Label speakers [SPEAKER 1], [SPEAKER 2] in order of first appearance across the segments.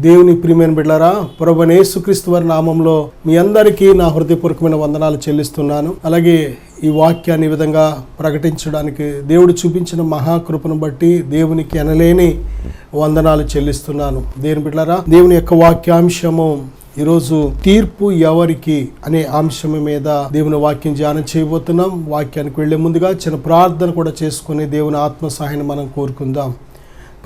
[SPEAKER 1] దేవుని ప్రియమైన బిడ్డలారా, ప్రభువైన యేసుక్రీస్తు వారి నామంలో మీ అందరికీ నా హృదయపూర్వకమైన వందనాలు చెల్లిస్తున్నాను. అలాగే ఈ వాక్యాన్ని ఈ విధంగా ప్రకటించడానికి దేవుడు చూపించిన మహాకృపను బట్టి దేవునికి ఎనలేని వందనాలు చెల్లిస్తున్నాను. దేవుని బిడ్డలారా, దేవుని యొక్క వాక్యాంశము ఈరోజు తీర్పు ఎవరికి అనే అంశం మీద దేవుని వాక్యం ధ్యానం చేయబోతున్నాం. వాక్యానికి వెళ్లే ముందుగా చిన్న ప్రార్థన కూడా చేసుకుని దేవుని ఆత్మ సహాయాన్ని మనం కోరుకుందాం.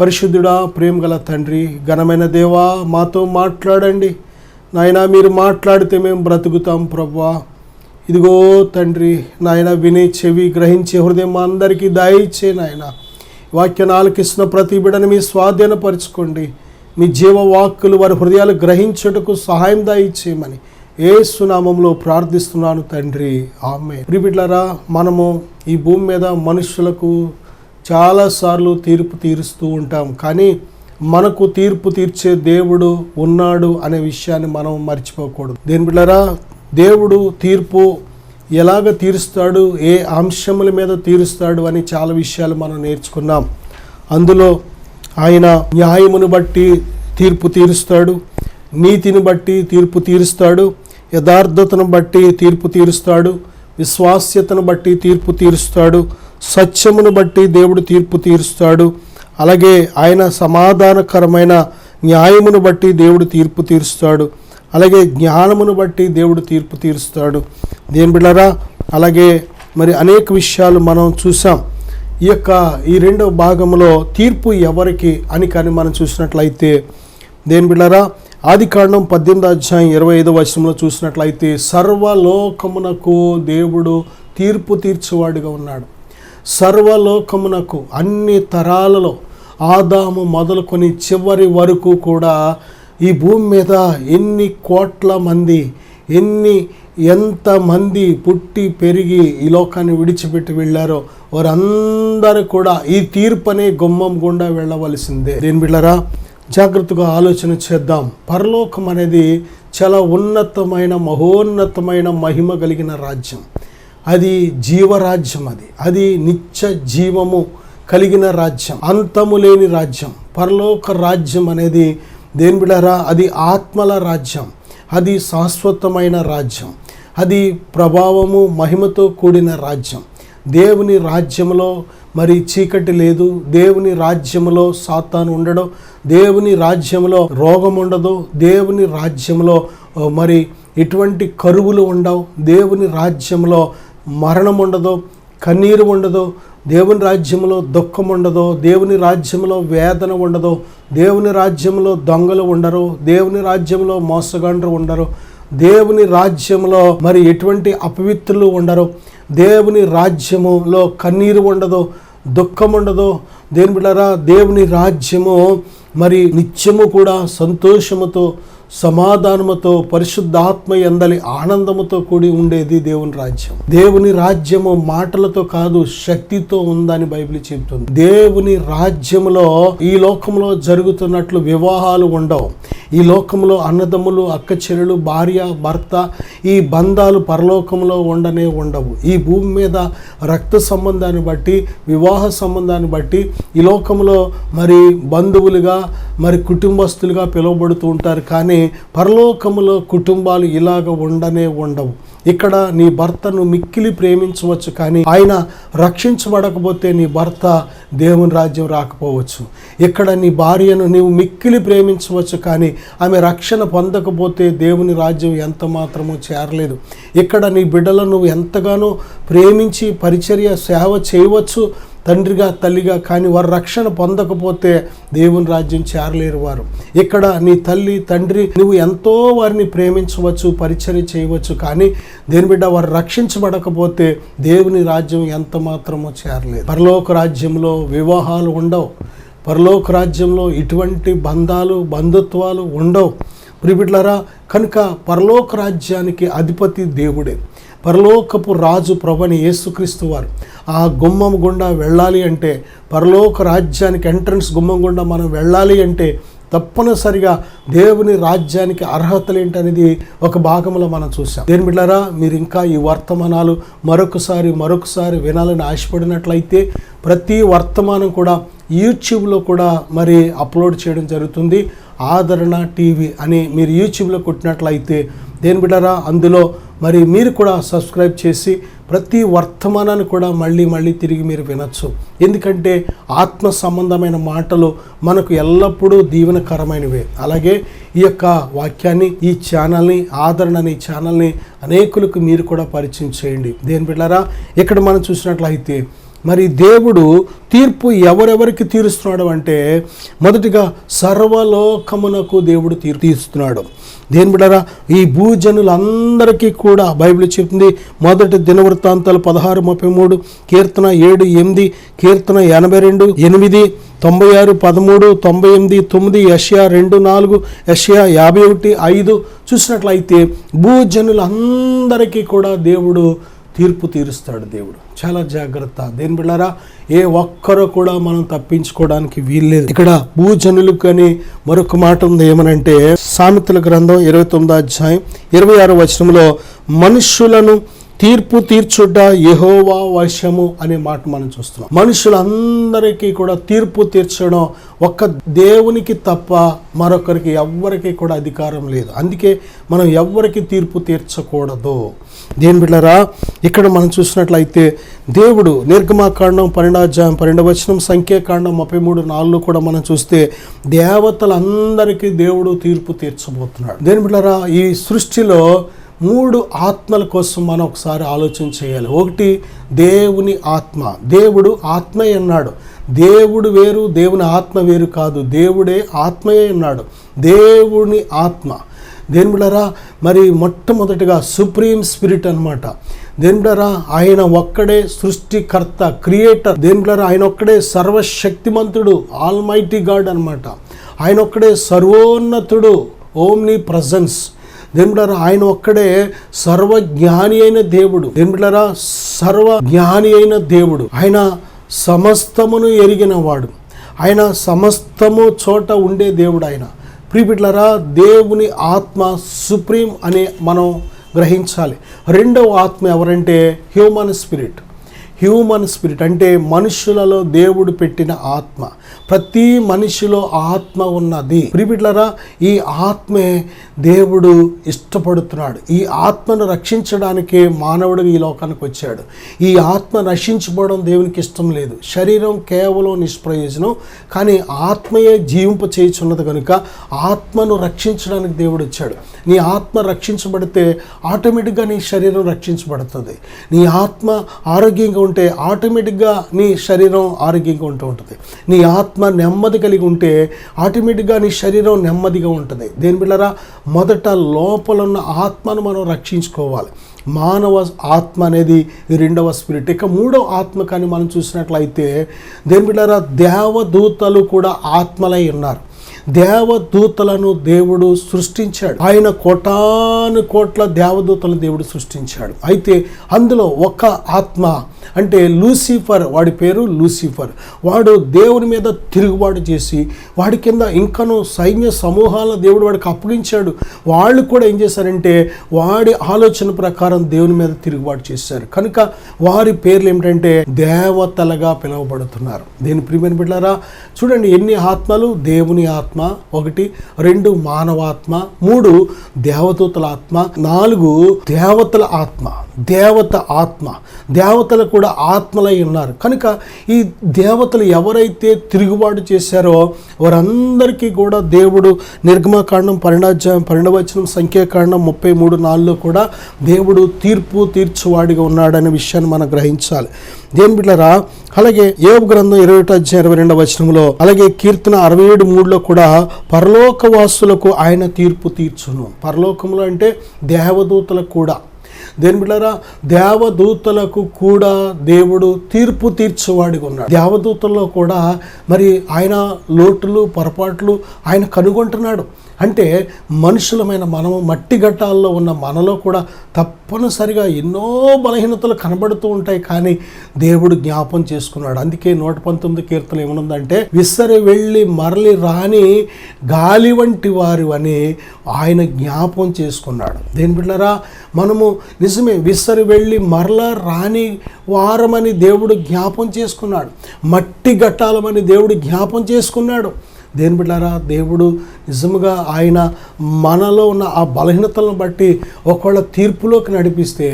[SPEAKER 1] పరిశుద్ధుడా, ప్రేమగల తండ్రి, ఘనమైన దేవా, మాతో మాట్లాడండి నాయన. మీరు మాట్లాడితే మేము బ్రతుకుతాం ప్రభువా. ఇదిగో తండ్రి నాయన, వినే చెవి, గ్రహించే హృదయం మా అందరికీ దయచే నాయన. వాక్యాన్ని ఆలకిస్తున్న ప్రతి బిడ్డని మీ స్వాధీనపరచుకోండి. మీ జీవవాక్కులు వారి హృదయాలు గ్రహించుటకు సహాయం దయచేయమని యేసు నామములో ప్రార్థిస్తున్నాను తండ్రి, ఆమేన్. ప్రియ బిడ్డలారా, మనము ఈ భూమి మీద మనుషులకు చాలాసార్లు తీర్పు తీరుస్తూ ఉంటాం, కానీ మనకు తీర్పు తీర్చే దేవుడు ఉన్నాడు అనే విషయాన్ని మనం మర్చిపోకూడదు. దేని బిడ్డలారా, దేవుడు తీర్పు ఎలాగ తీరుస్తాడు, ఏ అంశముల మీద తీరుస్తాడు అని చాలా విషయాలు మనం నేర్చుకున్నాం. అందులో ఆయన న్యాయమును బట్టి తీర్పు తీరుస్తాడు, నీతిని బట్టి తీర్పు తీరుస్తాడు, యథార్థతను బట్టి తీర్పు తీరుస్తాడు, విశ్వాస్యతను బట్టి తీర్పు తీరుస్తాడు, సత్యమును బట్టి దేవుడు తీర్పు తీరుస్తాడు. అలాగే ఆయన సమాధానకరమైన న్యాయమును బట్టి దేవుడు తీర్పు తీరుస్తాడు. అలాగే జ్ఞానమును బట్టి దేవుడు తీర్పు తీరుస్తాడు. దేని బిడ్డలారా, అలాగే మరి అనేక విషయాలు మనం చూసాం. ఈ రెండవ భాగంలో తీర్పు ఎవరికి అని కానీ మనం చూసినట్లయితే, దేని బిడ్డలారా, ఆదికాండం 18:25 చూసినట్లయితే సర్వలోకమునకు దేవుడు తీర్పు తీర్చేవాడుగా ఉన్నాడు. సర్వలోకమునకు, అన్ని తరాలలో ఆదాము మొదలుకొని చివరి వరకు కూడా ఈ భూమి మీద ఎన్ని కోట్ల మంది, ఎంతమంది పుట్టి పెరిగి ఈ లోకాన్ని విడిచిపెట్టి వెళ్ళారో వారందరూ కూడా ఈ తీర్పు అనే గుమ్మం గుండా వెళ్ళవలసిందే. దేని బిడ్డలారా, జాగ్రత్తగా ఆలోచన చేద్దాం. పరలోకం అనేది చాలా ఉన్నతమైన, మహోన్నతమైన, మహిమ కలిగిన రాజ్యం. అది జీవరాజ్యం. అది నిత్య జీవము కలిగిన రాజ్యం, అంతము లేని రాజ్యం. పరలోక రాజ్యం అనేది దేని బిడ్డలారా, అది ఆత్మల రాజ్యం, అది శాశ్వతమైన రాజ్యం, అది ప్రభావము, మహిమతో కూడిన రాజ్యం. దేవుని రాజ్యంలో మరి చీకటి లేదు, దేవుని రాజ్యంలో సాతాను ఉండడు, దేవుని రాజ్యంలో రోగం ఉండదు, దేవుని రాజ్యంలో మరి ఎటువంటి కరువులు ఉండవు, దేవుని రాజ్యంలో మరణం ఉండదు, కన్నీరు ఉండదు, దేవుని రాజ్యంలో దుఃఖం ఉండదు, దేవుని రాజ్యంలో వేదన ఉండదు, దేవుని రాజ్యంలో దొంగలు ఉండరు, దేవుని రాజ్యంలో మోసగాండ్రు ఉండరు, దేవుని రాజ్యంలో మరి ఎటువంటి అపవిత్రులు ఉండరు, దేవుని రాజ్యములో కన్నీరు ఉండదు, దుఃఖం ఉండదు. దేని బిడ్డలారా, దేవుని రాజ్యము మరి నిత్యము కూడా సంతోషముతో, సమాధానముతో, పరిశుద్ధాత్మ యందలి ఆనందముతో కూడి ఉండేది దేవుని రాజ్యం. దేవుని రాజ్యము మాటలతో కాదు, శక్తితో ఉందని బైబిల్ చెబుతుంది. దేవుని రాజ్యములో ఈ లోకంలో జరుగుతున్నట్లు వివాహాలు ఉండవు. ఈ లోకంలో అన్నదమ్ములు, అక్క చెల్లెలు, భార్య భర్త, ఈ బంధాలు పరలోకంలో ఉండవు. ఈ భూమి మీద రక్త సంబంధాన్ని బట్టి, వివాహ సంబంధాన్ని బట్టి ఈ లోకంలో మరి బంధువులుగా, మరి కుటుంబస్తులుగా పిలువబడుతూ ఉంటారు. కానీ పరలోకములో కుటుంబాలు ఇలాగ ఉండవు. ఇక్కడ నీ భర్తను మిక్కిలి ప్రేమించవచ్చు, కానీ ఆయన రక్షించబడకపోతే నీ భర్త దేవుని రాజ్యం రాకపోవచ్చు. ఇక్కడ నీ భార్యను నీవు మిక్కిలి ప్రేమించవచ్చు, కానీ ఆమె రక్షణ పొందకపోతే దేవుని రాజ్యం ఎంత మాత్రమూ చేరలేదు. ఇక్కడ నీ బిడ్డలను నువ్వు ఎంతగానో ప్రేమించి పరిచర్య సేవ చేయవచ్చు తండ్రిగా, తల్లిగా, కానీ వారు రక్షణ పొందకపోతే దేవుని రాజ్యం చేరలేరు వారు. ఇక్కడ నీ తల్లి, తండ్రి, నువ్వు ఎంతో వారిని ప్రేమించవచ్చు, పరిచర్య చేయవచ్చు, కానీ దేని బిడ్డ వారు రక్షించబడకపోతే దేవుని రాజ్యం ఎంత మాత్రమో చేరలేదు. పరలోక రాజ్యంలో వివాహాలు ఉండవు. పరలోక రాజ్యంలో ఇటువంటి బంధుత్వాలు ఉండవు. ప్రియబిడ్డలారా, కనుక పరలోక రాజ్యానికి అధిపతి దేవుడే. పరలోకపు రాజు ప్రభువైన యేసుక్రీస్తు వారు ఆ గుమ్మం గుండా వెళ్ళాలి అంటే, పరలోక రాజ్యానికి ఎంట్రన్స్ గుమ్మం గుండా మనం వెళ్ళాలి అంటే తప్పనిసరిగా దేవుని రాజ్యానికి అర్హతలు ఏంటనేది ఒక భాగంలో మనం చూసాం. దేని బిడ్డలారా, మీరు ఇంకా ఈ వర్తమానాలు మరొకసారి వినాలని ఆశపడినట్లయితే ప్రతి వర్తమానం కూడా యూట్యూబ్లో కూడా మరి అప్లోడ్ చేయడం జరుగుతుంది. ఆదరణ టీవీ అని మీరు యూట్యూబ్లో కొట్టినట్లయితే దేని బిడ్డరా అందులో మరి మీరు కూడా సబ్స్క్రైబ్ చేసి ప్రతి వర్తమానాన్ని కూడా మళ్ళీ తిరిగి మీరు వినొచ్చు. ఎందుకంటే ఆత్మ సంబంధమైన మాటలు మనకు ఎల్లప్పుడూ దీవెనకరమైనవే. అలాగే ఈ యొక్క వాక్యాన్ని, ఈ ఛానల్ని, ఆదరణ అనే ఛానల్ని అనేకులకు మీరు కూడా పరిచయం చేయండి. దేని బిడ్డరా ఇక్కడ మనం చూసినట్లయితే మరి దేవుడు తీర్పు ఎవరెవరికి తీరుస్తున్నాడు అంటే మొదటిగా సర్వలోకమునకు దేవుడు తీరుస్తున్నాడు. దేని బిడ్డరా ఈ భూజనులందరికీ కూడా బైబిల్ చెప్తుంది. మొదటి దినవృత్తాంతాలు 16:33, కీర్తన 7:8, కీర్తన 82:8, 96:13, 98:9, యెషయా 2:4, యెషయా 51:5 చూసినట్లయితే భూజనులందరికీ కూడా దేవుడు తీర్పు తీరుస్తాడు. దేవుడు చాలా జాగ్రత్త. దేని బిడ్డలారా ఏ ఒక్కరూ కూడా మనం తప్పించుకోవడానికి వీల్లేదు. ఇక్కడ భూజనులకు అని మరొక మాట ఉంది. ఏమనంటే సామెతల గ్రంథం 29:26 మనుష్యులను తీర్పు తీర్చుట యెహోవా వశము అనే మాట మనం చూస్తున్నాం. మనుషులందరికీ కూడా తీర్పు తీర్చడం ఒక్క దేవునికి తప్ప మరొకరికి ఎవ్వరికి కూడా అధికారం లేదు. అందుకే మనం ఎవ్వరికి తీర్పు తీర్చకూడదు. దేని బిడ్డలారా ఇక్కడ మనం చూసినట్లయితే దేవుడు నిర్గమాకాండం 12:12, సంఖ్యాకాండం 33:4 కూడా మనం చూస్తే దేవతలందరికీ దేవుడు తీర్పు తీర్చబోతున్నాడు. దేని బిడ్డలారా ఈ సృష్టిలో 3 ఆత్మల కోసం మనం ఒకసారి ఆలోచన చేయాలి. ఒకటి దేవుని ఆత్మ. దేవుడు ఆత్మయే అన్నాడు. దేవుడు వేరు, దేవుని ఆత్మ వేరు కాదు. దేవుడే ఆత్మయే అన్నాడు. దేవుని ఆత్మ. దేని బిడ్డలారా మరి మొట్టమొదటిగా సుప్రీం స్పిరిట్ అన్నమాట. దేని బిడ్డలారా ఆయన ఒక్కడే సృష్టికర్త, క్రియేటర్. దేని బిడ్డలారా ఆయన ఒక్కడే సర్వశక్తిమంతుడు, ఆల్మైటీ గాడ్ అన్నమాట. ఆయన ఒక్కడే సర్వోన్నతుడు, ఓమ్ని ప్రజెన్స్. దేని బిడ్డలారా ఆయన ఒక్కడే సర్వజ్ఞాని అయిన దేవుడు. దేని బిడ్డలారా సర్వజ్ఞాని అయిన దేవుడు. ఆయన సమస్తమును ఎరిగిన వాడు. ఆయన సమస్తము చోట ఉండే దేవుడు ఆయన. ప్రియబిడ్డలారా దేవుని ఆత్మ సుప్రీం అని మనం గ్రహించాలి. రెండవ ఆత్మ ఎవరంటే హ్యూమన్ స్పిరిట్. హ్యూమన్ స్పిరిట్ అంటే మనుషులలో దేవుడు పెట్టిన ఆత్మ. ప్రతి మనిషిలో ఆత్మ ఉన్నది. ప్రియబిడ్డలారా ఈ ఆత్మే దేవుడు ఇష్టపడుతున్నాడు. ఈ ఆత్మను రక్షించడానికే మానవుడు ఈ లోకానికి వచ్చాడు. ఈ ఆత్మ నశించిపోవడం దేవునికి ఇష్టం లేదు. శరీరం కేవలం నిష్ప్రయోజనం, కానీ ఆత్మయే జీవింప చేయుచున్నది కనుక ఆత్మను రక్షించడానికి దేవుడు వచ్చాడు. నీ ఆత్మ రక్షించబడితే ఆటోమేటిక్గా నీ శరీరం రక్షించబడుతుంది. నీ ఆత్మ ఆరోగ్యంగా ఉంటే ఆటోమేటిక్గా నీ శరీరం ఆరోగ్యంగా ఉంటూ ఉంటుంది. నీ ఆత్మ నెమ్మది కలిగి ఉంటే ఆటోమేటిక్గా నీ శరీరం నెమ్మదిగా ఉంటుంది. దేని బిడ్డలారా మొదట లోపల ఉన్న ఆత్మను మనం రక్షించుకోవాలి. మానవ ఆత్మ అనేది రెండవ స్పిరిట్. ఇక మూడవ ఆత్మ కానీ మనం చూసినట్లయితే దేని బిడ్డలారా దేవదూతలు కూడా ఆత్మలై ఉన్నారు. దేవదూతలను దేవుడు సృష్టించాడు. ఆయన కోట్ల దేవదూతలను దేవుడు సృష్టించాడు. అయితే అందులో ఒక ఆత్మ అంటే లూసిఫర్, వాడి పేరు లూసిఫర్. వాడు దేవుని మీద తిరుగుబాటు చేసి వాడి కింద ఇంకను సైన్య సమూహాలను దేవుడు వాడికి అప్పగించాడు. వాళ్ళు కూడా ఏం చేశారంటే వాడి ఆలోచన ప్రకారం దేవుని మీద తిరుగుబాటు చేశారు. కనుక వారి పేర్లు ఏమిటంటే దేవతలుగా పిలువబడుతున్నారు. దేని ప్రియమైన బిడ్డలారా చూడండి ఎన్ని ఆత్మలు. దేవుని ఆత్మ 1, 2 మానవాత్మ, 3 దేవదూతల ఆత్మ, 4 దేవతల ఆత్మ. దేవత ఆత్మ. దేవతలు కూడా ఆత్మలై ఉన్నారు. కనుక ఈ దేవతలు ఎవరైతే తిరుగుబాటు చేశారో వారందరికీ కూడా దేవుడు నిర్గమకాండం 12:12, సంఖ్యాకాండం 33:4 కూడా దేవుడు తీర్పు తీర్చువాడిగా ఉన్నాడనే విషయాన్ని మనం గ్రహించాలి. దేని బిడ్డలారా అలాగే యోబు గ్రంథం 21:22 అలాగే కీర్తన 67:3 కూడా పరలోకవాసులకు ఆయన తీర్పు తీర్చును. పరలోకంలో అంటే దేవదూతలకు కూడా. దేని బిడ్డలారా దేవదూతలకు కూడా దేవుడు తీర్పు తీర్చేవాడిగా ఉన్నాడు. దేవదూతల్లో కూడా మరి ఆయన లోటులు పొరపాట్లు ఆయన కనుగొంటున్నాడు. అంటే మనుషులమైన మనము మట్టి ఘట్టాల్లో ఉన్న మనలో కూడా తప్పనిసరిగా ఎన్నో బలహీనతలు కనబడుతూ ఉంటాయి, కానీ దేవుడు జ్ఞాపం చేసుకున్నాడు. అందుకే 119 కీర్తన ఏమనుందంటే విసరి వెళ్ళి మరలి రాని గాలి వంటి వారు అని ఆయన జ్ఞాపం చేసుకున్నాడు. దేని బిడ్డలారా మనము నిజమే విసరి వెళ్ళి మరల రాని వారమని దేవుడు జ్ఞాపం చేసుకున్నాడు. మట్టి ఘట్టాలమని దేవుడు జ్ఞాపం చేసుకున్నాడు. దేని బిడ్డారా, దేవుడు నిజముగా ఆయన మనలో ఉన్న ఆ బలహీనతలను బట్టి ఒకవేళ తీర్పులోకి నడిపిస్తే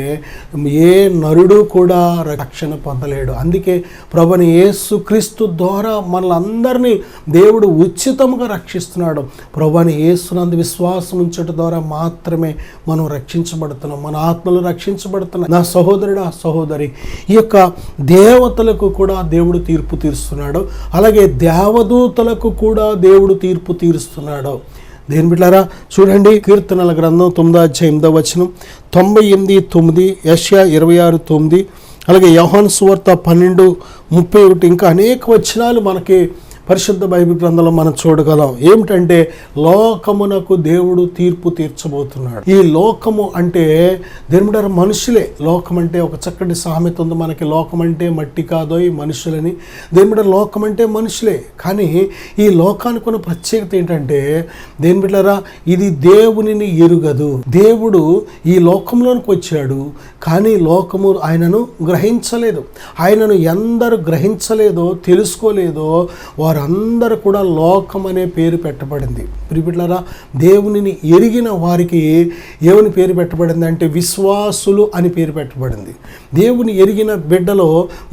[SPEAKER 1] ఏ నరుడు కూడా రక్షణ పొందలేడు. అందుకే ప్రభుని యేసుక్రీస్తు ద్వారా మనలందరినీ దేవుడు ఉచితంగా రక్షిస్తున్నాడు. ప్రభుని యేసునందు విశ్వాసం ఉంచడం ద్వారా మాత్రమే మనం రక్షించబడుతున్నాం, మన ఆత్మలు రక్షించబడుతున్నాయి. నా సహోదరుడా, సహోదరి, ఈ యొక్క దేవతలకు కూడా దేవుడు తీర్పు తీరుస్తున్నాడు, అలాగే దేవదూతలకు కూడా దేవుడు తీర్పు తీరుస్తున్నాడు. దేని బిడ్డారా, చూడండి కీర్తనల గ్రంథం 9:8, 98:9, యెషయా 26:9, అలాగే యోహాను సువార్త 12:31, ఇంకా అనేక వచనాలు మనకి పరిశుద్ధ బైబిల్ గ్రంథంలో మనం చూడగలం. ఏమిటంటే లోకమునకు దేవుడు తీర్పు తీర్చబోతున్నాడు. ఈ లోకము అంటే దేవుడు మనుషులే. లోకం అంటే ఒక చక్కటి సామెత ఉంది మనకి, లోకం అంటే మట్టి కాదో ఈ మనుషులని. దేవుడు లోకం అంటే మనుషులే. కానీ ఈ లోకానికి ఉన్న ప్రత్యేకత ఏంటంటే దేని బిడ్డలారా, ఇది దేవునిని ఎరుగదు. దేవుడు ఈ లోకంలోనికి వచ్చాడు, కానీ లోకము ఆయనను గ్రహించలేదు. ఆయనను ఎందరు గ్రహించలేదో, తెలుసుకోలేదో వారందరూ కూడా లోకం అనే పేరు పెట్టబడింది. ప్రియబిడ్డలారా, దేవునిని ఎరిగిన వారికి ఏమని పేరు పెట్టబడింది అంటే విశ్వాసులు అని పేరు పెట్టబడింది. దేవుని ఎరిగిన బిడ్డలో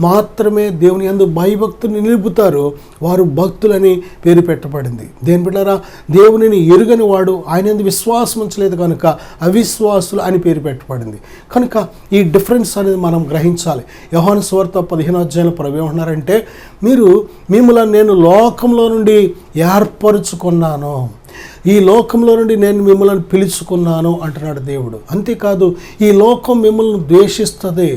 [SPEAKER 1] మాత్రమే దేవుని యందు భయభక్తులు నిలుపుతారు, వారు భక్తులని పేరు పెట్టబడింది. దేని బిడ్డలారా, దేవునిని ఎరుగని వాడు ఆయన యందు విశ్వాసం ఉంచలేదు కనుక అవిశ్వాసులు అని పేరు పెట్టబడింది. కనుక ఈ డిఫరెన్స్ అనేది మనం గ్రహించాలి. యోహాను సువార్త 15 ప్రభు ఏమంటున్నారంటే, మిమ్మల్ని నేను లోకంలో నుండి ఏర్పరుచుకున్నాను, ఈ లోకంలో నుండి నేను మిమ్మల్ని పిలుచుకున్నాను అంటున్నాడు దేవుడు. అంతేకాదు, ఈ లోకం మిమ్మల్ని ద్వేషిస్తుంది,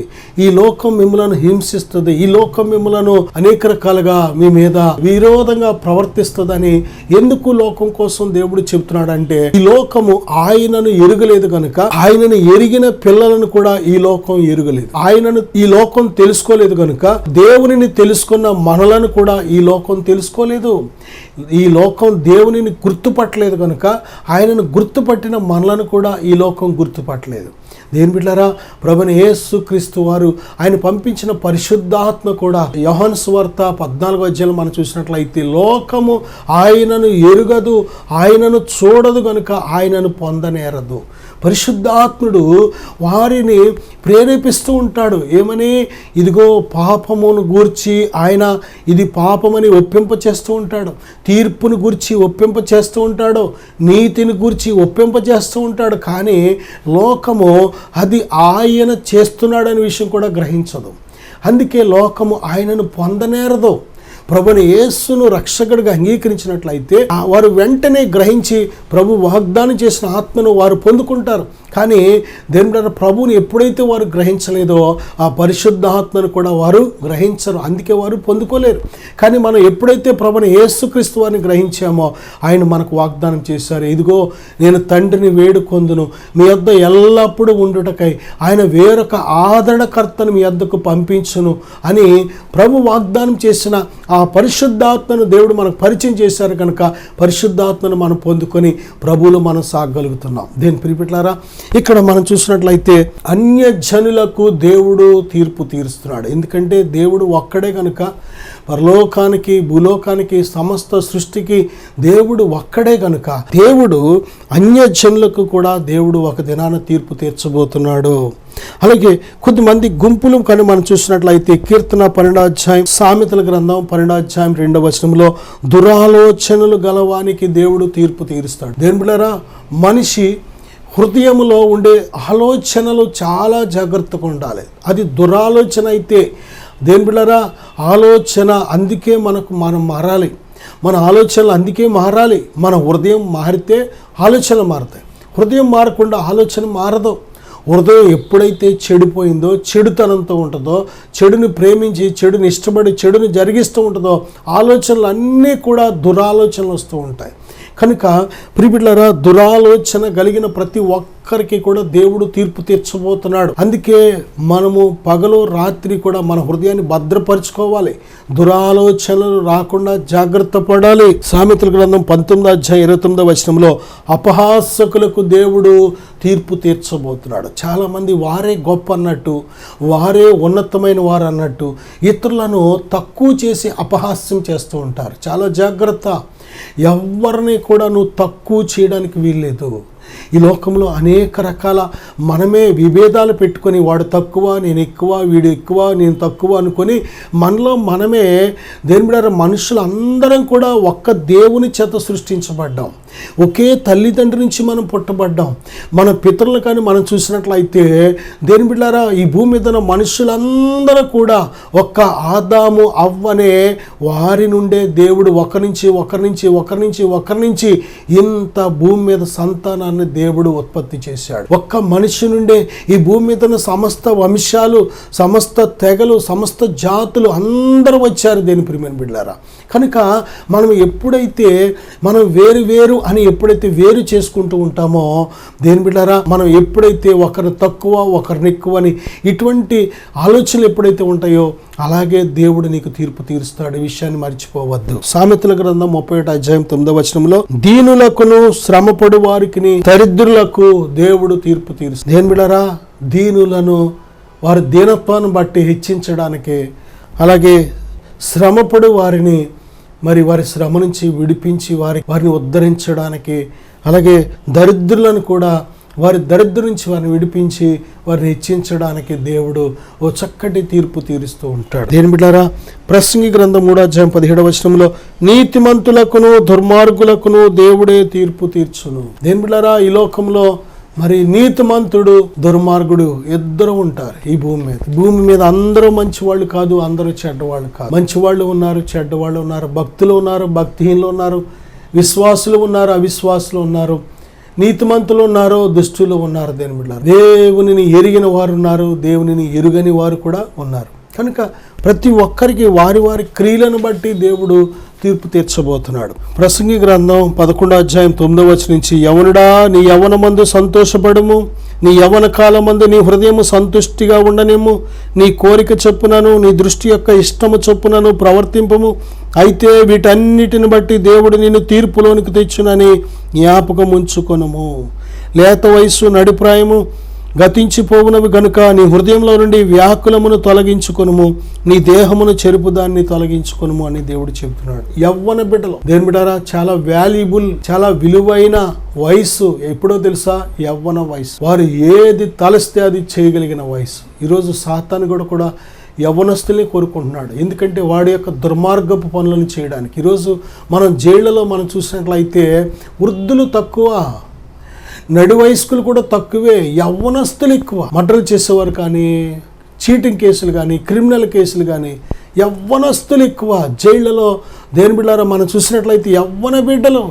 [SPEAKER 1] ఈ లోకం మిమ్మల్ని హింసిస్తుంది, ఈ లోకం మిమ్మల్ని అనేక రకాలుగా మీ మీద విరోధంగా ప్రవర్తిస్తుందని ఎందుకు లోకం కోసం దేవుడు చెబుతున్నాడు అంటే, ఈ లోకము ఆయనను ఎరుగలేదు కనుక, ఆయనను ఎరిగిన పిల్లలను కూడా ఈ లోకం ఎరుగలేదు. ఆయనను ఈ లోకం తెలుసుకోలేదు కనుక దేవునిని తెలుసుకున్న మనలను కూడా ఈ లోకం తెలుసుకోలేదు. ఈ లోకం దేవునిని గుర్తుపట్టలేదు కనుక ఆయనను గుర్తుపట్టిన మనలను కూడా ఈ లోకం గుర్తుపట్టలేదు. దేని బిడ్డలారా, ప్రభుని యేసుక్రీస్తు వారు ఆయన పంపించిన పరిశుద్ధాత్మ కూడా యోహాను సువార్త 14 మనం చూసినట్లయితే లోకము ఆయనను ఎరుగదు, ఆయనను చూడదు కనుక ఆయనను పొందనేరదు. పరిశుద్ధాత్ముడు వారిని ప్రేరేపిస్తూ ఉంటాడు. ఏమని? ఇదిగో పాపమును గూర్చి ఆయన ఇది పాపమని ఒప్పింప చేస్తూ ఉంటాడు, తీర్పును గూర్చి ఒప్పింప చేస్తూ ఉంటాడు, నీతిని గూర్చి ఒప్పింప చేస్తూ ఉంటాడు. కానీ లోకము అది ఆయన చేస్తున్నాడనే విషయం కూడా గ్రహించదు. అందుకే లోకము ఆయనను పొందనేరదు. ప్రభుని యేసును రక్షకుడిగా అంగీకరించినట్లయితే వారు వెంటనే గ్రహించి ప్రభు వాగ్దానం చేసిన ఆత్మను వారు పొందుకుంటారు. కానీ దేవుని ప్రభువుని ఎప్పుడైతే వారు గ్రహించలేదో ఆ పరిశుద్ధ ఆత్మను కూడా వారు గ్రహించరు, అందుకే వారు పొందుకోలేరు. కానీ మనం ఎప్పుడైతే ప్రభుని యేసుక్రీస్తు వారిని గ్రహించామో ఆయన మనకు వాగ్దానం చేశారు, ఇదిగో నేను తండ్రిని వేడుకొందును, మీ యొద్ద ఎల్లప్పుడూ ఉండుటకై ఆయన వేరొక ఆదరణకర్తను మీ యొద్దకు పంపించును అని ప్రభు వాగ్దానం చేసిన ఆ పరిశుద్ధాత్మను దేవుడు మనకు పరిచయం చేశారు కనుక పరిశుద్ధాత్మను మనం పొందుకొని ప్రభువులో మనం సాగగలుగుతున్నాం. దేని ప్రియబిడ్డలారా, ఇక్కడ మనం చూసినట్లయితే అన్యజనులకు దేవుడు తీర్పు తీరుస్తున్నాడు. ఎందుకంటే దేవుడు ఒక్కడే కనుక, పరలోకానికి భూలోకానికి సమస్త సృష్టికి దేవుడు ఒక్కడే కనుక దేవుడు అన్యజనులకు కూడా దేవుడు ఒక దినాన తీర్పు తీర్చబోతున్నాడు. అలాగే కొద్దిమంది గుంపులు కానీ మనం చూసినట్లయితే కీర్తన 12 సామెతల గ్రంథం 12 దురాలోచనలు గలవానికి దేవుడు తీర్పు తీరుస్తాడు. దేని బిడ్డలారా, మనిషి హృదయంలో ఉండే ఆలోచనలు చాలా జాగ్రత్తగా ఉండాలి. అది దురాలోచన అయితే దేని బిడ్డలారా, ఆలోచన అందుకే మనం మారాలి, మన ఆలోచనలు అందుకే మారాలి. మన హృదయం మారితే ఆలోచనలు మారుతాయి. హృదయం మారకుండా ఆలోచన మారదు. హృదయం ఎప్పుడైతే చెడిపోయిందో, చెడుతనంతో ఉంటుందో, చెడుని ప్రేమించి చెడుని ఇష్టపడి చెడుని జరిగిస్తూ ఉంటుందో ఆలోచనలు అన్నీ కూడా దురాలోచనలు వస్తూ ఉంటాయి. కనుక ప్రియబిడ్డలారా, దురాలోచన కలిగిన ప్రతి ఒక్క ఒక్కరికి కూడా దేవుడు తీర్పు తీర్చబోతున్నాడు. అందుకే మనము పగలు రాత్రి కూడా మన హృదయాన్ని భద్రపరచుకోవాలి, దురాలోచనలు రాకుండా జాగ్రత్త పడాలి. సామెతల గ్రంథం 19:29 అపహాసకులకు దేవుడు తీర్పు తీర్చబోతున్నాడు. చాలామంది వారే గొప్ప అన్నట్టు, వారే ఉన్నతమైన వారు అన్నట్టు ఇతరులను తక్కువ చేసి అపహాస్యం చేస్తూ ఉంటారు. చాలా జాగ్రత్త. ఎవరిని కూడా నువ్వు తక్కువ చేయడానికి వీల్లేదు. ఈ లోకంలో అనేక రకాల మనమే విభేదాలు పెట్టుకొని వాడు తక్కువ, నేను ఎక్కువ, వీడు ఎక్కువ, నేను తక్కువ అనుకొని మనలో మనమే మనుషులు అందరం కూడా ఒక్క దేవుని చేత సృష్టించబడ్డాం. ఒకే తల్లిదండ్రి నుంచి మనం పుట్టబడ్డాం. మన పితరులు కానీ మనం చూసినట్లయితే దేవుని బిడ్డలారా, ఈ భూమి మీద మనుషులందరూ కూడా ఒక్క ఆదాము అవ్వనే వారి నుండే దేవుడు ఒకరి నుంచి ఇంత భూమి మీద సంతానాన్ని దేవుడు ఉత్పత్తి చేశాడు. ఒక్క మనిషి నుండే ఈ భూమి మీద సమస్త వంశాలు, సమస్త తెగలు, సమస్త జాతులు అందరూ వచ్చారు దేని ప్రియమైన బిడ్డలారా. కనుక మనం ఎప్పుడైతే మనం వేరు అని ఎప్పుడైతే వేరు చేసుకుంటూ ఉంటామో దేని బిడ్డలారా, మనం ఎప్పుడైతే ఒకరు తక్కువ ఒకరిని ఎక్కువ అని ఇటువంటి ఆలోచనలు ఎప్పుడైతే ఉంటాయో అలాగే దేవుడు నీకు తీర్పు తీరుస్తాడు. ఈ విషయాన్ని మర్చిపోవద్దు. సామెతల గ్రంథం 31:9 దీనులకును శ్రమపడు వారికి దరిద్రులకు దేవుడు తీర్పు తీరుస్తాడు. దేని బిడ్డలారా, దీనులను వారి దీనత్వాన్ని బట్టి హెచ్చించడానికి, అలాగే శ్రమపడు వారిని వారి శ్రమ నుంచి విడిపించి వారిని ఉద్ధరించడానికి, అలాగే దరిద్రులను కూడా వారి దరిద్రం నుంచి వారిని విడిపించి వారిని హెచ్చించడానికి దేవుడు ఓ చక్కటి తీర్పు తీరుస్తూ ఉంటాడు. దేని బిడ్డారా, ప్రసంగి గ్రంథం 3:17 నీతిమంతులకును దుర్మార్గులకును దేవుడే తీర్పు తీర్చును. దేని బిడ్డారా, ఈ లోకంలో నీతిమంతుడు దుర్మార్గుడు ఇద్దరు ఉంటారు ఈ భూమి మీద. అందరూ మంచివాళ్ళు కాదు, అందరూ చెడ్డవాళ్ళు కాదు. మంచివాళ్ళు ఉన్నారు, చెడ్డవాళ్ళు ఉన్నారు, భక్తులు ఉన్నారు, భక్తిహీనులు ఉన్నారు, విశ్వాసులు ఉన్నారు, అవిశ్వాసులు ఉన్నారు, నీతిమంతులు ఉన్నారు, దుష్టులు ఉన్నారు. దేని బిడ్డలారా, దేవునిని ఎరిగిన వారు ఉన్నారు, దేవునిని ఎరుగని వారు కూడా ఉన్నారు. కనుక ప్రతి ఒక్కరికి వారి క్రియలను బట్టి దేవుడు తీర్పు తీర్చబోతున్నాడు. ప్రసంగి గ్రంథం 11:9 యవనుడా, నీ యవనమందు సంతోషపడము, నీ యవన కాలమందు నీ హృదయము సంతుష్టిగా ఉండనేము, నీ కోరిక చొప్పునను నీ దృష్టి యొక్క ఇష్టము చొప్పునను ప్రవర్తింపము. అయితే వీటన్నిటిని బట్టి దేవుడు నిన్ను తీర్పులోనికి తెచ్చునని జ్ఞాపకం ఉంచుకొనుము. లేత వయస్సు నడిప్రాయము గతించిపోవునవి గనుక నీ హృదయంలో నుండి వ్యాకులమును తొలగించుకొనుము, నీ దేహమును చెరుపుదాన్ని తొలగించుకొనుము అని దేవుడు చెబుతున్నాడు. యవ్వన బిడ్డలు దేని బిడ్డారా, చాలా వాల్యుబుల్, చాలా విలువైన వయస్సు ఎప్పుడో తెలుసా? యవ్వన వయసు. వారు ఏది తలస్తే అది చేయగలిగిన వయసు. ఈరోజు సాతాను కూడా యవ్వనస్తుల్ని కోరుకుంటున్నాడు. ఎందుకంటే వాడి యొక్క దుర్మార్గపు పనులను చేయడానికి. ఈరోజు మనం జైళ్లలో మనం చూసినట్లయితే వృద్ధులు తక్కువ, నడి వయస్కులు కూడా తక్కువే, యవ్వనస్తులు ఎక్కువ. మర్డర్లు చేసేవారు కానీ, చీటింగ్ కేసులు కానీ, క్రిమినల్ కేసులు కానీ యవ్వనస్తులు ఎక్కువ జైళ్లలో. దేని బిడ్డలారా, మనం చూసినట్లయితే యవ్వన బిడ్డలు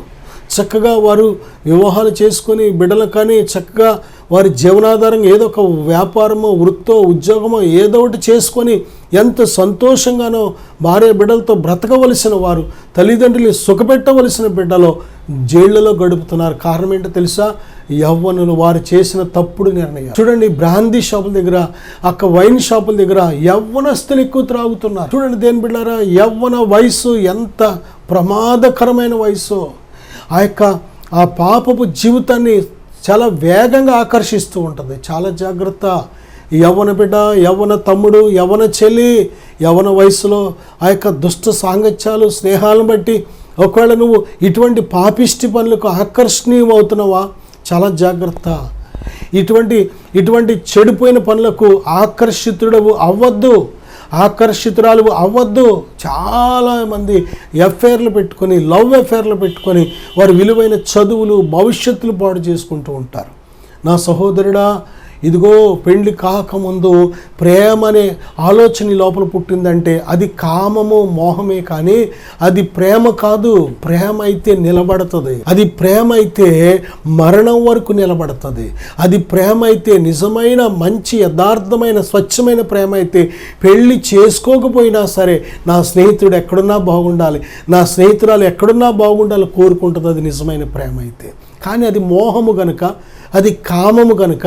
[SPEAKER 1] చక్కగా వారు వివాహాలు చేసుకొని బిడ్డలు కానీ చక్కగా వారి జీవనాధారంగా ఏదో ఒక వ్యాపారమో, వృత్తో, ఉద్యోగమో ఏదో ఒకటి చేసుకొని ఎంత సంతోషంగానో భార్య బిడ్డలతో బ్రతకవలసిన వారు, తల్లిదండ్రులు సుఖపెట్టవలసిన బిడ్డలో జైళ్లలో గడుపుతున్నారు. కారణం ఏంటో తెలుసా? యవ్వనులు వారు చేసిన తప్పుడు నిర్ణయాలు. చూడండి, బ్రాందీ షాపుల దగ్గర, వైన్ షాపుల దగ్గర యవ్వనస్తులు ఎక్కువ త్రాగుతున్నారు. చూడండి దేని బిడ్డలారా, యవ్వన వయసు ఎంత ప్రమాదకరమైన వయసు. ఆ పాపపు జీవితాన్ని చాలా వేగంగా ఆకర్షిస్తూ ఉంటుంది. చాలా జాగ్రత్త. యవ్వన బిడ్డ, యవ్వన తమ్ముడు, యవ్వన చెల్లి, యవ్వన వయసులో దుష్ట సాంగత్యాలు, స్నేహాలను బట్టి ఒకవేళ నువ్వు ఇటువంటి పాపిష్టి పనులకు ఆకర్షణీయం అవుతున్నావా? చాలా జాగ్రత్త. ఇటువంటి చెడిపోయిన పనులకు ఆకర్షితురాలు అవ్వద్దు. చాలామంది లవ్ అఫేర్లు పెట్టుకొని వారి విలువైన చదువులు, భవిష్యత్తులు పాడు చేసుకుంటూ ఉంటారు. నా సహోదరుడా, ఇదిగో పెళ్లి కాకముందు ప్రేమ అనే ఆలోచన లోపల పుట్టిందంటే అది కామము, మోహమే, కానీ అది ప్రేమ కాదు. ప్రేమ అయితే నిలబడుతుంది. అది ప్రేమ అయితే మరణం వరకు నిలబడుతుంది. అది ప్రేమ అయితే నిజమైన, మంచి, యథార్థమైన, స్వచ్ఛమైన ప్రేమ అయితే పెళ్లి చేసుకోకపోయినా సరే నా స్నేహితుడు ఎక్కడున్నా బాగుండాలి, నా స్నేహితురాలు ఎక్కడున్నా బాగుండాలి కోరుకుంటుంది. అది నిజమైన ప్రేమ అయితే. కానీ అది మోహము గనుక అది కామము కనుక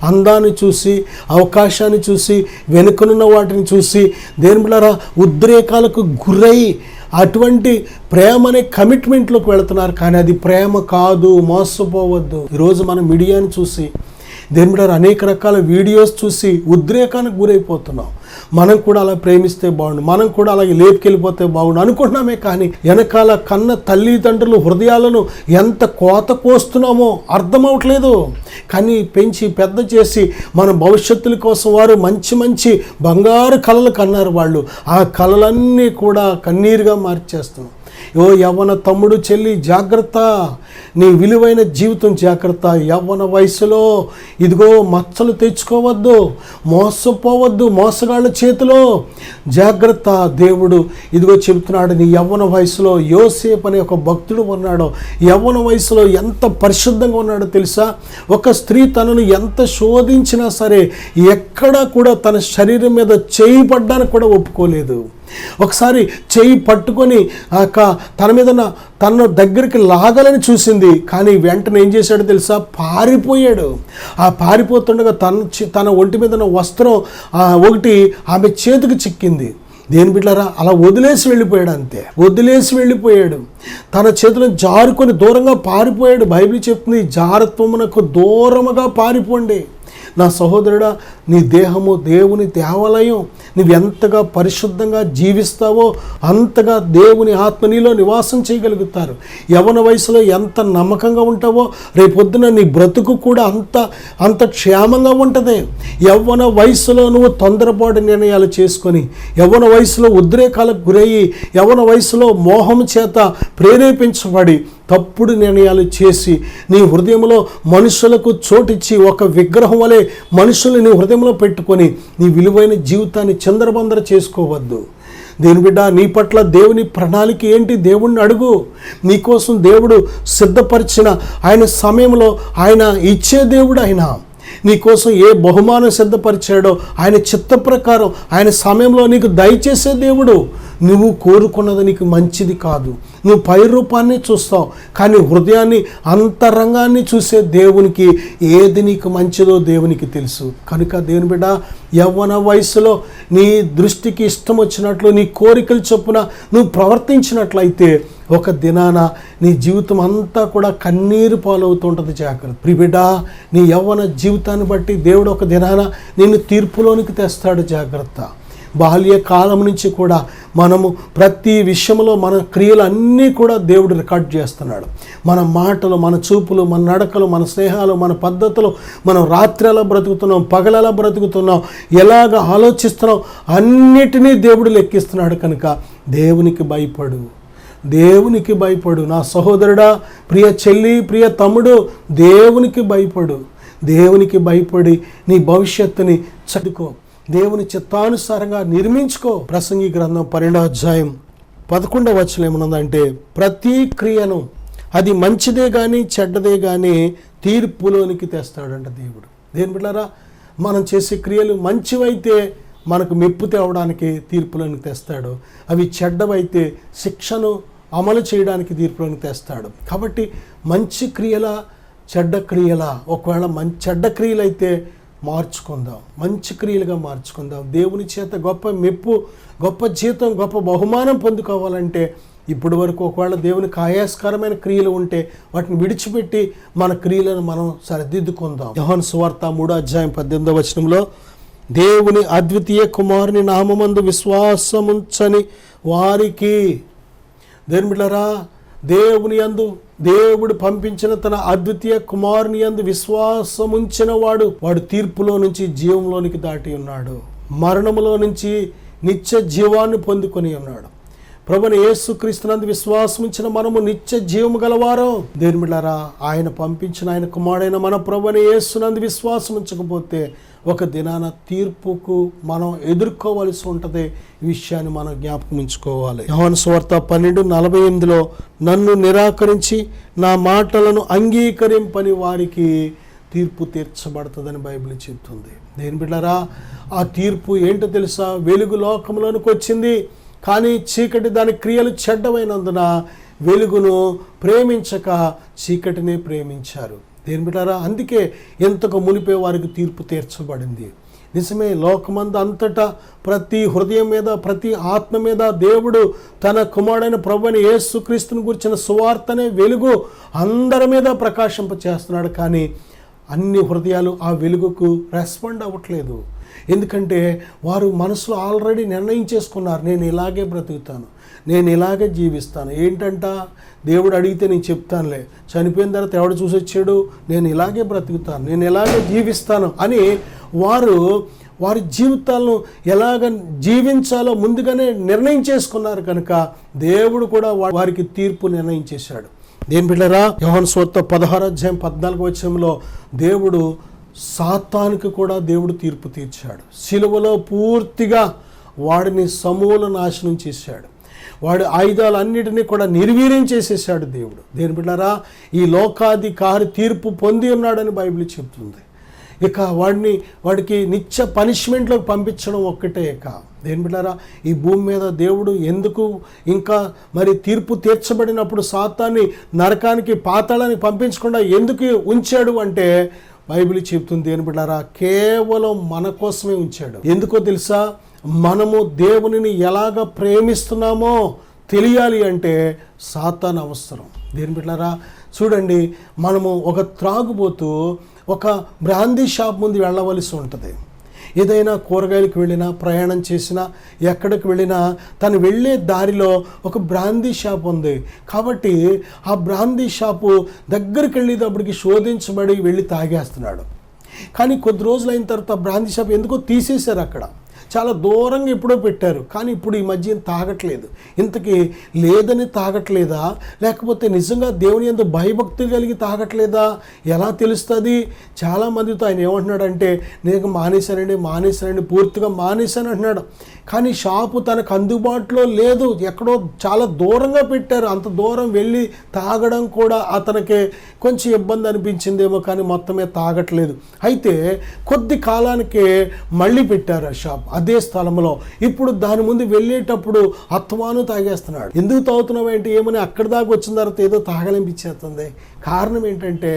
[SPEAKER 1] అందాన్ని చూసి, అవకాశాన్ని చూసి, వెనుకనున్న వాటిని చూసి దేని బిడ్డలారా ఉద్రేకాలకు గురై అటువంటి ప్రేమ అనే కమిట్మెంట్లోకి వెళుతున్నారు. కానీ అది ప్రేమ కాదు, మోసపోవద్దు. ఈరోజు మనం మీడియాని చూసి దేని బిడ్డలారా అనేక రకాల వీడియోస్ చూసి ఉద్రేకానికి గురైపోతున్నాం. మనం కూడా అలా ప్రేమిస్తే బాగుండు, మనం కూడా అలాగే లేపుకెళ్ళిపోతే బాగుండు అనుకుంటున్నామే. కానీ వెనకాల కన్న తల్లిదండ్రులు హృదయాలను ఎంత కోత కోస్తున్నామో అర్థమవట్లేదు. కానీ పెంచి పెద్ద చేసి మన భవిష్యత్తుల కోసం వారు మంచి మంచి బంగారు కలలు కన్నారు. వాళ్ళు ఆ కలలన్నీ కూడా కన్నీరుగా మార్చేస్తున్నాం. యవ్వన తమ్ముడు చెల్లి జాగ్రత్త, నీ విలువైన జీవితం జాగ్రత్త. యవ్వన వయసులో ఇదిగో మచ్చలు తెచ్చుకోవద్దు, మోసపోవద్దు మోసగాళ్ళ చేతిలో, జాగ్రత్త. దేవుడు ఇదిగో చెబుతున్నాడు, నీ యవ్వన వయసులో యోసేపు అనే ఒక భక్తుడు ఉన్నాడు. యవ్వన వయసులో ఎంత పరిశుద్ధంగా ఉన్నాడో తెలుసా? ఒక స్త్రీ తనను ఎంత శోధించినా సరే ఎక్కడా కూడా తన శరీరం మీద చేయి పడ్డానికి కూడా ఒప్పుకోలేదు. ఒకసారి చేయి పట్టుకొని తన మీద తన దగ్గరికి లాగాలని చూసింది. కానీ వెంటనే ఏం చేశాడో తెలుసా? పారిపోయాడు. ఆ పారిపోతుండగా తన ఒంటి మీద వస్త్రం ఒకటి ఆమె చేతికి చిక్కింది. దేని బిడ్డలారా అలా వదిలేసి వెళ్ళిపోయాడు, అంతే వదిలేసి వెళ్ళిపోయాడు. తన చేతులను జారుకొని దూరంగా పారిపోయాడు. బైబిల్ చెప్తుంది, జారత్వమునకు దూరముగా పారిపోండి. నా సహోదరుడా, నీ దేహము దేవుని దేవాలయం. నువ్వు ఎంతగా పరిశుద్ధంగా జీవిస్తావో అంతగా దేవుని ఆత్మ నీలో నివాసం చేయగలుగుతారు. యవ్వన వయసులో ఎంత నమ్మకంగా ఉంటావో రేపొద్దున నీ బ్రతుకు కూడా అంత క్షేమంగా ఉంటుంది. యవ్వన వయసులో నువ్వు తొందరపాటు నిర్ణయాలు చేసుకొని, యవ్వన వయసులో ఉద్రేకాలకు గురయ్యి, యవ్వన వయసులో మోహం చేత ప్రేరేపించబడి తప్పుడు నిర్ణయాలు చేసి నీ హృదయంలో మనుషులకు చోటిచ్చి ఒక విగ్రహం వలె మనుషుల్ని నీ హృదయంలో పెట్టుకొని నీ విలువైన జీవితాన్ని చంద్రబందర చేసుకోవద్దు. దేని బిడ్డ, నీ పట్ల దేవుని ప్రణాళిక ఏంటి? దేవుణ్ణి అడుగు. నీకోసం దేవుడు సిద్ధపరిచిన ఆయన సమయంలో ఆయన ఇచ్చే దేవుడు. ఆయన నీకోసం ఏ బహుమానం సిద్ధపరిచాడో ఆయన చిత్త ప్రకారం ఆయన సమయంలో నీకు దయచేసే దేవుడు. నువ్వు కోరుకున్నది నీకు మంచిది కాదు. నువ్వు పై రూపాన్ని చూస్తావు, కానీ హృదయాన్ని అంతరంగాన్ని చూసే దేవునికి ఏది నీకు మంచిదో దేవునికి తెలుసు. కనుక దేవుని బిడ్డ, యవ్వన వయసులో నీ దృష్టికి ఇష్టం వచ్చినట్లు నీ కోరికలు చొప్పున నువ్వు ప్రవర్తించినట్లయితే ఒక దినాన నీ జీవితం అంతా కూడా కన్నీరు పాలవుతుంటుంది. జాగ్రత్త ప్రియబిడ్డ, నీ యవ్వన జీవితాన్ని బట్టి దేవుడు ఒక దినాన నిన్ను తీర్పులోనికి తెస్తాడు. జాగ్రత్త. బాల్యకాలం నుంచి కూడా మనము ప్రతి విషయంలో మన క్రియలు అన్నీ కూడా దేవుడు రికార్డ్ చేస్తున్నాడు. మన మాటలు, మన చూపులు, మన నడకలు, మన స్నేహాలు, మన పద్ధతులు, మనం రాత్రి ఎలా బ్రతుకుతున్నాం, పగలెలా బ్రతుకుతున్నాం, ఎలాగ ఆలోచిస్తున్నాం, అన్నిటినీ దేవుడు లెక్కిస్తున్నాడు. కనుక దేవునికి భయపడు, దేవునికి భయపడు. నా సహోదరుడా, ప్రియ చెల్లి, ప్రియ తమ్ముడు, దేవునికి భయపడు. దేవునికి భయపడి నీ భవిష్యత్తుని చదువుకో, దేవుని చిత్తానుసారంగా నిర్మించుకో. ప్రసంగి గ్రంథం 12వ అధ్యాయం 11వ వచనం ఏమన్నదంటే, ప్రతి క్రియను అది మంచిదే కానీ చెడ్డదే కానీ తీర్పులోనికి తెస్తాడంట దేవుడు. దేని బిడ్డలారా, మనం చేసే క్రియలు మంచివైతే మనకు మెప్పు తేవడానికి తీర్పులోనికి తెస్తాడు. అవి చెడ్డవైతే శిక్షను అమలు చేయడానికి తీర్పులోనికి తెస్తాడు. కాబట్టి మంచి క్రియల చెడ్డ క్రియల, ఒకవేళ చెడ్డ క్రియలైతే మార్చుకుందాం, మంచి క్రియలుగా మార్చుకుందాం. దేవుని చేత గొప్ప మెప్పు, గొప్ప జీతం, గొప్ప బహుమానం పొందుకోవాలంటే ఇప్పటి వరకు ఒకవేళ దేవునికి ఆయాస్కరమైన క్రియలు ఉంటే వాటిని విడిచిపెట్టి మన క్రియలను మనం సరిదిద్దుకుందాం. యోహాను సువార్త 3వ అధ్యాయం 18వ వచనంలో, దేవుని అద్వితీయ కుమారుని నామమందు విశ్వాసముంచని వారికి, దేవుని బిడ్డలారా, దేవుని యందు దేవుడు పంపించిన తన అద్వితీయ కుమారుని యందు విశ్వాసముంచిన వాడు తీర్పులో నుంచి జీవంలోనికి దాటి ఉన్నాడు, మరణములో నుంచి నిత్య జీవాన్ని పొందుకొని ఉన్నాడు. ప్రభువైన యేసుక్రీస్తునందు విశ్వాసముంచిన మనము నిత్య జీవము గలవారం. దేవుని బిడ్డలారా, ఆయన పంపించిన ఆయన కుమారుడైన మన ప్రభువైన యేసునందు విశ్వాసం ఉంచకపోతే ఒక దినాన తీర్పుకు మనం ఎదుర్కోవలసి ఉంటుంది. ఈ విషయాన్ని మనం జ్ఞాపకం ఉంచుకోవాలి. యోహాను సువార్త 12:48లో, నన్ను నిరాకరించి నా మాటలను అంగీకరింపని వారికి తీర్పు తీర్చబడుతుందని బైబిల్ చెప్తుంది. దేని బిడ్డలారా, ఆ తీర్పు ఏంటో తెలుసా? వెలుగు లోకంలోనికి వచ్చింది, కానీ చీకటి దాని క్రియలు చెడ్డమైనందున వెలుగును ప్రేమించక చీకటిని ప్రేమించారు. దేని బిడ్డారా, అందుకే ఎంతకు మునిపే వారికి తీర్పు తీర్చబడింది. నిజమే, లోకమందు అంతటా ప్రతి హృదయం మీద, ప్రతి ఆత్మ మీద దేవుడు తన కుమారుడైన ప్రభువైన యేసుక్రీస్తుని గురించిన సువార్తనే వెలుగు అందరి మీద ప్రకాశింప చేస్తున్నాడు. కానీ అన్ని హృదయాలు ఆ వెలుగుకు రెస్పాండ్ అవ్వట్లేదు. ఎందుకంటే వారు మనసులో ఆల్రెడీ నిర్ణయించేసుకున్నారు, నేను ఇలాగే బ్రతుకుతాను, నేను ఇలాగే జీవిస్తాను. ఏంటంట, దేవుడు అడిగితే నేను చెప్తానులే, చనిపోయిన తర్వాత ఎవడు చూసి వచ్చాడు, నేను ఇలాగే బ్రతుకుతాను, నేను ఇలాగే జీవిస్తాను అని వారి జీవితాలను ఎలాగ జీవించాలో ముందుగానే నిర్ణయం చేసుకున్నారు. కనుక దేవుడు కూడా వారికి తీర్పు నిర్ణయించేశాడు. దేని బిడ్డరా, యోహాను సువార్త 16:14 దేవుడు సాతానుకి కూడా దేవుడు తీర్పు తీర్చాడు. సిలువలో పూర్తిగా వాడిని సమూల నాశనం చేశాడు. వాడి ఆయుధాలన్నిటినీ కూడా నిర్వీర్యం చేసేసాడు దేవుడు. దేని బిడ్డరా, ఈ లోకాధికారి తీర్పు పొంది ఉన్నాడని బైబిల్ చెప్తుంది. ఇక వాడికి నిత్య పనిష్మెంట్లోకి పంపించడం ఒక్కటే. ఇక దేని బిడ్డారా, ఈ భూమి మీద దేవుడు ఎందుకు ఇంకా మరి తీర్పు తీర్చబడినప్పుడు సాతాన్ని నరకానికి, పాతాళానికి పంపించకుండా ఎందుకు ఉంచాడు అంటే బైబిల్ చెప్తుంది. దేని బిడ్డారా, కేవలం మన కోసమే ఉంచాడు. ఎందుకో తెలుసా, మనము దేవునిని ఎలాగ ప్రేమిస్తున్నామో తెలియాలి అంటే సాతాను అవసరం. దేని బిడ్డారా, చూడండి, మనము ఒక త్రాగుబోతూ ఒక బ్రాందీ షాప్ ముందు వెళ్ళవలసి ఉంటుంది. ఏదైనా కూరగాయలకు వెళ్ళినా, ప్రయాణం చేసినా, ఎక్కడికి వెళ్ళినా తను వెళ్ళే దారిలో ఒక బ్రాందీ షాప్ ఉంది. కాబట్టి ఆ బ్రాందీ షాపు దగ్గరికి వెళ్ళేటప్పటికి శోధించబడి వెళ్ళి తాగేస్తున్నాడు. కానీ కొద్ది రోజులు అయిన తర్వాత బ్రాందీ షాప్ ఎందుకో తీసేశారు. అక్కడ చాలా దూరంగా ఎప్పుడో పెట్టారు. కానీ ఇప్పుడు ఈ మధ్య తాగట్లేదు. ఇంతకీ లేదని తాగట్లేదా, లేకపోతే నిజంగా దేవుని యందు భయభక్తి కలిగి తాగట్లేదా, ఎలా తెలుస్తుంది? చాలామందితో ఆయన ఏమంటున్నాడంటే, నేను మానేశానండి, పూర్తిగా మానేశాను అంటున్నాడు. కానీ షాపు తనకు అందుబాటులో లేదు, ఎక్కడో చాలా దూరంగా పెట్టారు. అంత దూరం వెళ్ళి తాగడం కూడా అతనికి కొంచెం ఇబ్బంది అనిపించిందేమో, కానీ మొత్తమే తాగట్లేదు. అయితే కొద్ది కాలానికే మళ్ళీ పెట్టారు ఆ షాప్ అదే స్థలంలో. ఇప్పుడు దాని ముందు వెళ్ళేటప్పుడు అత్వాను తాగేస్తున్నాడు. ఎందుకు తాగుతున్నావు ఏంటి, ఏమని అక్కడి దాకా వచ్చిన తర్వాత ఏదో తాగలింపించేస్తుంది. కారణం ఏంటంటే,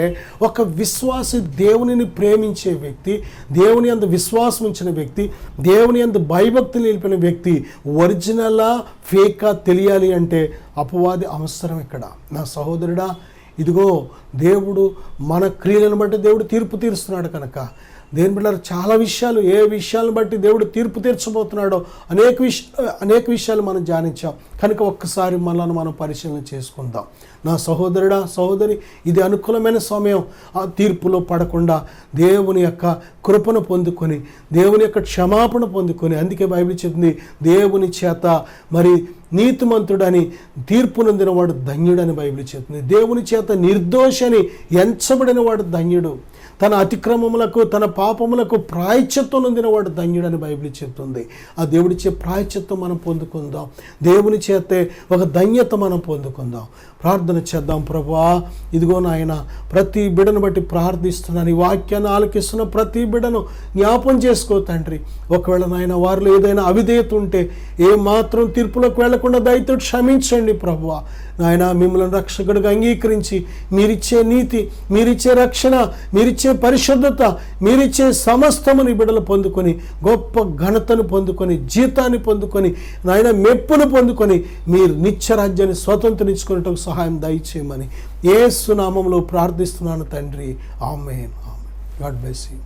[SPEAKER 1] ఒక విశ్వాసి, దేవునిని ప్రేమించే వ్యక్తి, దేవుని యందు విశ్వాసం ఉంచిన వ్యక్తి, దేవుని యందు భయభక్తులు నిలిపిన వ్యక్తి ఒరిజినలా ఫేకా తెలియాలి అంటే అపవాది అవసరం. ఇక్కడ నా సహోదరుడా, ఇదిగో దేవుడు మన క్రియలను బట్టి దేవుడు తీర్పు తీరుస్తున్నాడు. కనుక దేని బిడ్డలారా, చాలా విషయాలు, ఏ విషయాలను బట్టి దేవుడు తీర్పు తీర్చబోతున్నాడో అనేక విషయాలు మనం ధ్యానించాం. కనుక ఒక్కసారి మనల్ని మనం పరిశీలన చేసుకుందాం. నా సహోదరుడా, సహోదరి, ఇది అనుకూలమైన సమయం. ఆ తీర్పులో పడకుండా దేవుని యొక్క కృపను పొందుకొని, దేవుని యొక్క క్షమాపణ పొందుకొని, అందుకే బైబిల్ చెప్తుంది, దేవుని చేత మరి నీతిమంతుడని తీర్పు నొందిన వాడు ధన్యుడని బైబిల్ చెప్తుంది. దేవుని చేత నిర్దోషని ఎంచబడిన వాడు ధన్యుడు. తన అతిక్రమములకు, తన పాపములకు ప్రాయశ్చిత్తం నొందిన వాడు ధన్యుడని బైబిల్ చెప్తుంది. ఆ దేవుడిచ్చే ప్రాయశ్చిత్తం మనం పొందుకుందాం. దేవుని చేతే ఒక ధన్యత మనం పొందుకుందాం. ప్రార్థన చేద్దాం. ప్రభువా, ఇదిగో నాయన, ప్రతి బిడను బట్టి ప్రార్థిస్తున్నాను. ఈ వాక్యాన్ని ఆలకిస్తున్న ప్రతి బిడను జ్ఞాపం చేసుకో తండ్రి. ఒకవేళ నాయన వారిలో ఏదైనా అవిధేయత ఉంటే ఏమాత్రం తీర్పులోకి వెళ్లకుండా దయతో క్షమించండి ప్రభువా. నాయన, మిమ్మల్ని రక్షకుడిగా అంగీకరించి మీరిచ్చే నీతి, మీరిచ్చే రక్షణ, మీరిచ్చే పరిశుద్ధత, మీరిచ్చే సమస్తముని బిడ్డలు పొందుకొని, గొప్ప ఘనతను పొందుకొని, జీతాన్ని పొందుకొని, నాయన మెప్పును పొందుకొని, మీరు నిత్యరాజ్యాన్ని స్వతంత్రించుకునేటకు సహాయం దయచేయమని యేసు నామములో ప్రార్థిస్తున్నాను తండ్రి. ఆమేన్. God bless you.